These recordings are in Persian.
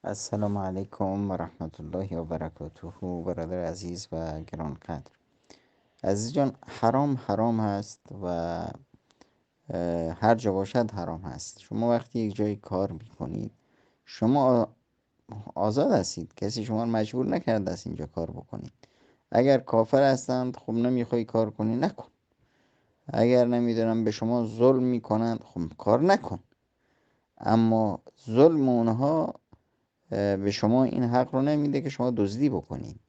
السلام علیکم و رحمت الله و برکاته. برادر عزیز و گرانقدر، عزیز جان، حرام حرام هست و هر جا باشد حرام هست. شما وقتی یک جایی کار میکنید، شما آزاد هستید، کسی شما رو مجبور نکرده است اینجا کار بکنید. اگر کافر هستند، خب نمیخوای کار کنی، نکن. اگر نمیدونم به شما ظلم میکنند، خب کار نکن. اما ظلم اونها به شما این حق رو نمیده که شما دزدی بکنید.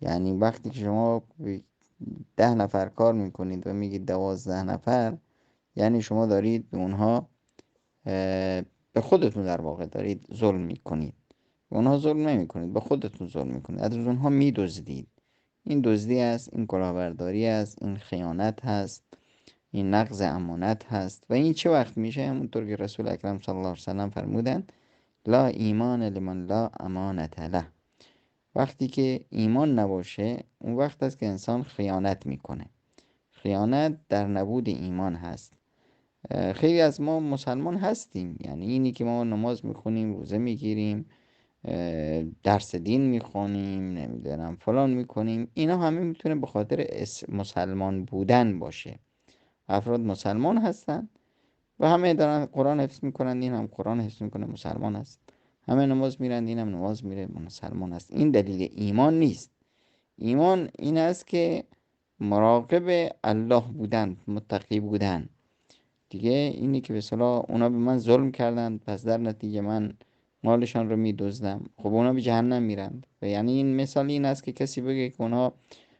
یعنی وقتی که شما 10 نفر کار میکنید و میگید 12 نفر، یعنی شما دارید به اونها به خودتون در واقع دارید ظلم میکنید. به اونها ظلم نمیکنید، به خودتون ظلم میکنید، از اونها میدزدید. این دزدی است، این کلاهبرداری است، این خیانت هست، این نقض امانت هست. و این چه وقت میشه؟ همونطور که رسول اکرم صلی الله علیه وسلم فرمودند: لا ایمان لمن لا امانت له. وقتی که ایمان نباشه، اون وقت است که انسان خیانت میکنه. خیانت در نبود ایمان هست. خیلی از ما مسلمان هستیم، یعنی اینی که ما نماز میخونیم، روزه میگیریم، درس دین میخونیم، نمیدونم فلان میکنیم، اینا همه میتونه به خاطر مسلمان بودن باشه. افراد مسلمان هستن و همه دارن قرآن حفظ میکنن، این هم قرآن حفظ میکنه، مسلمان هست. همه نماز میرن، این هم نماز میره، مسلمان هست. این دلیل ایمان نیست. ایمان این است که مراقب الله بودن، متقی بودن. دیگه اینی که به اصطلاح اونا به من ظلم کردن، پس در نتیجه من مالشان رو میدزدم، خب اونا به جهنم میرند. و یعنی این مثال این است که کسی بگه که اونا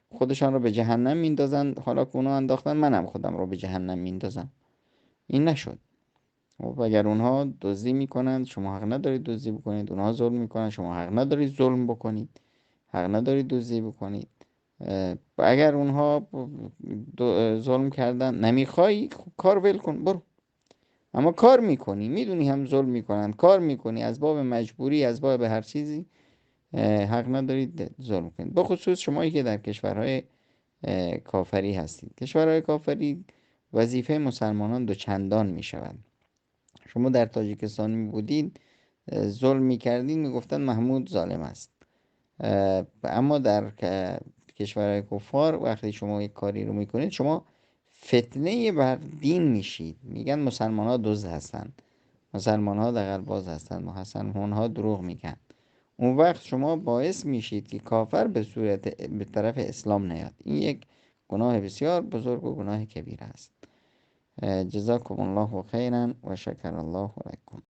خودشان رو به جهنم میندازن، حالا که اونا انداختن منم خودم رو به جهنم میندازم. این نشد. خب اگر اونها دزدی میکنند، شما حق ندارید دزدی بکنید. اونها ظلم میکنند، شما حق ندارید ظلم بکنید، حق ندارید دزدی بکنید. اگر اونها ظلم کردن نمیخوای، خب کار ول کن، برو. اما کار میکنی، میدونی هم ظلم میکنن، کار میکنی از باب مجبوری، از باب هر چیزی، حق ندارید ظلم کنید. بخصوص شمایی که در کشورهای کافری هستید. کشورهای کافری وظیفه مسلمانان دوچندان میشود. شما در تاجیکستان می بودید، ظلم میکردید، میگفتن محمود ظالم است. اما در کشورهای کفار وقتی شما یک کاری رو میکنید، شما فتنه بر دین میشید. میگن مسلمان ها دزد هستن، مسلمان ها دغل‌باز هستن، مسلمان ها دروغ میگن. اون وقت شما باعث میشید که کافر به طرف اسلام نیاد. این یک گناه بسیار بزرگ و گناه کبیر است. جزاکم الله خیرا و شکر الله لکم.